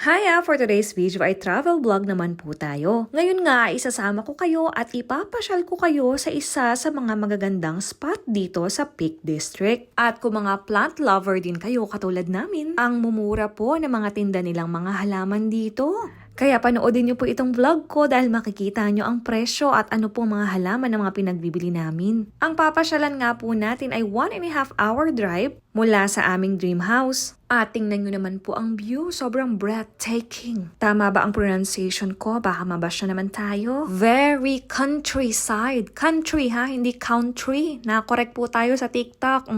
For today's video ay travel vlog naman po tayo. Ngayon nga, isasama ko kayo at ipapasyal ko kayo sa isa sa mga magagandang spot dito sa Peak District. At kung mga plant lover din kayo katulad namin, ang mumura po ng mga tinda nilang mga halaman dito. Kaya panoodin niyo po itong vlog ko dahil makikita niyo ang presyo at ano po mga halaman na mga pinagbibili namin. Ang papasyalan nga po natin ay 1.5 hour drive mula sa aming dream house. At tingnan nyo naman po ang view, sobrang breathtaking. Tama ba ang pronunciation ko? Baka mabasya naman tayo. Very countryside. Country ha, hindi country. Na-correct po tayo sa TikTok.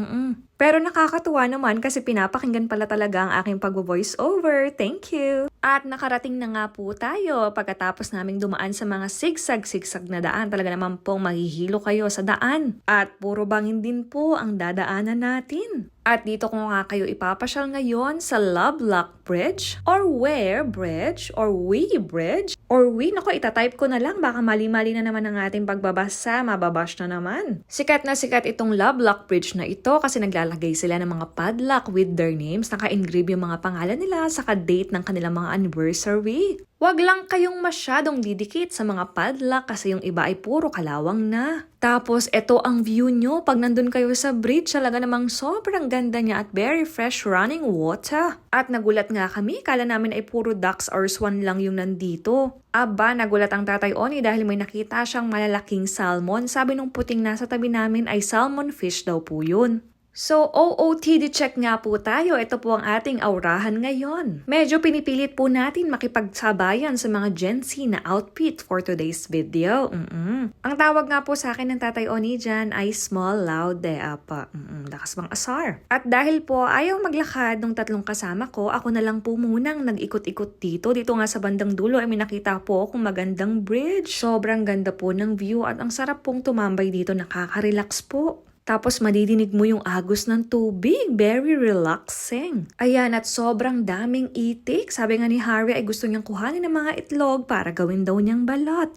Pero nakakatuwa naman kasi pinapakinggan pala talaga ang aking pag-voice over. Thank you! At nakarating na nga po tayo pagkatapos naming dumaan sa mga sigsag-sigsag na daan. Talaga naman pong mahihilo kayo sa daan. At puro bangin din po ang dadaanan natin. At dito ko nga kayo ipapasyal ngayon sa Lovelock Bridge or Ware Bridge or Wee Bridge or Wee. Nako, itatype ko na lang. Baka mali-mali na naman ang ating pagbabasa. Mababash na naman. Sikat na sikat itong Lovelock Bridge na ito kasi naglalagay sila ng mga padlock with their names. Naka-engrave yung mga pangalan nila saka date ng kanilang mga anniversary. Huwag lang kayong masyadong didikit sa mga padlock kasi yung iba ay puro kalawang na. Tapos, ito ang view nyo. Pag nandun kayo sa bridge, talaga namang sobrang ganda niya at very fresh running water. At nagulat nga kami, kala namin ay puro ducks or swan lang yung nandito. Aba, nagulat ang Tatay Oni dahil may nakita siyang malalaking salmon. Sabi nung puting nasa tabi namin ay salmon fish daw po yun. So, OOTD check nga po tayo. Ito po ang ating aurahan ngayon. Medyo pinipilit po natin makipagsabayan sa mga Gen Z na outfit for today's video. Ang tawag nga po sa akin ng Tatay Oni dyan ay small, loud, apa. Lakas bang asar. At dahil po ayaw maglakad ng tatlong kasama ko, ako na lang po munang nag-ikot-ikot dito. Dito nga sa bandang dulo ay may nakita po akong magandang bridge. Sobrang ganda po ng view at ang sarap pong tumambay dito. Nakaka-relax po. Tapos madidinig mo yung agos ng tubig. Very relaxing. Ayan, at sobrang daming itik. Sabi nga ni Harry ay gusto niyang kuhanin ng mga itlog para gawin daw niyang balot.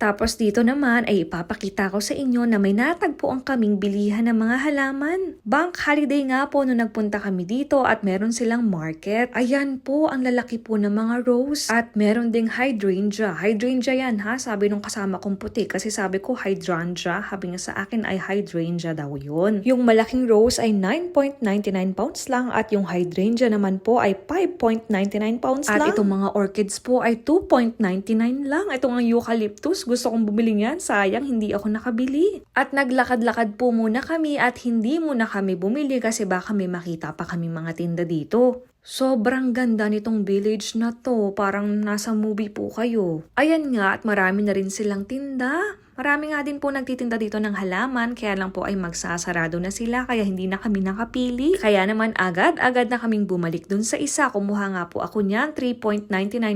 Tapos dito naman ay ipapakita ko sa inyo na may natagpuan kaming bilihan ng mga halaman. Bank holiday nga po nung nagpunta kami dito at meron silang market. Ayan po, ang lalaki po ng mga rose. At meron ding hydrangea. Hydrangea yan ha, sabi nung kasama kong puti. Kasi sabi ko hydrangea, sabi niya sa akin ay hydrangea daw yun. Yung malaking rose ay 9.99 pounds lang at yung hydrangea naman po ay 5.99 pounds lang. At itong mga orchids po ay 2.99 lang. Itong ang eucalyptus, gusto kong bumili niyan, sayang hindi ako nakabili. At naglakad-lakad po muna kami at hindi muna kami bumili kasi baka may makita pa kami mga tinda dito. Sobrang ganda nitong village na to, parang nasa movie po kayo. Ayan nga at marami na rin silang tinda. Marami nga din po nagtitinda dito ng halaman, kaya lang po ay magsasarado na sila kaya hindi na kami nakapili. Kaya naman agad-agad na kaming bumalik dun sa isa. Kumuha nga po ako niyan, 3.99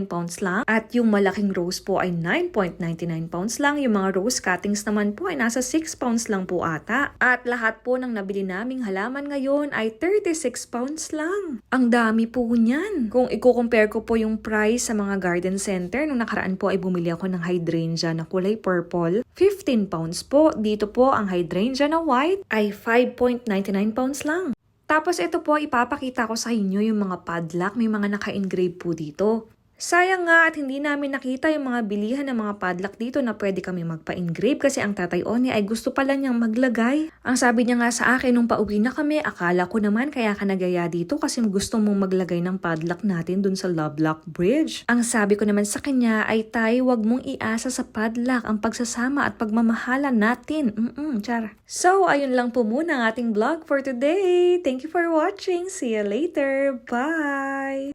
pounds lang. At yung malaking rose po ay 9.99 pounds lang. Yung mga rose cuttings naman po ay nasa 6 pounds lang po ata. At lahat po ng nabili naming halaman ngayon ay 36 pounds lang. Ang dami po niyan. Kung i-compare ko po yung price sa mga garden center, nung nakaraan po ay bumili ako ng hydrangea na kulay purple. 15 pounds po. Dito po ang hydrangea na white ay 5.99 pounds lang. Tapos ito po, ipapakita ko sa inyo yung mga padlock. May mga naka-engrave po dito. Sayang nga at hindi namin nakita yung mga bilihan ng mga padlock dito na pwede kami magpa-engrave kasi ang Tatay Oni ay gusto pala niyang maglagay. Ang sabi niya nga sa akin nung pauwi na kami, akala ko naman kaya ka nagaya dito kasi gusto mong maglagay ng padlock natin dun sa Lovelock Bridge. Ang sabi ko naman sa kanya ay, Tay, wag mong iasa sa padlock ang pagsasama at pagmamahalan natin. Char. So, ayun lang po muna ang ating vlog for today. Thank you for watching. See you later. Bye!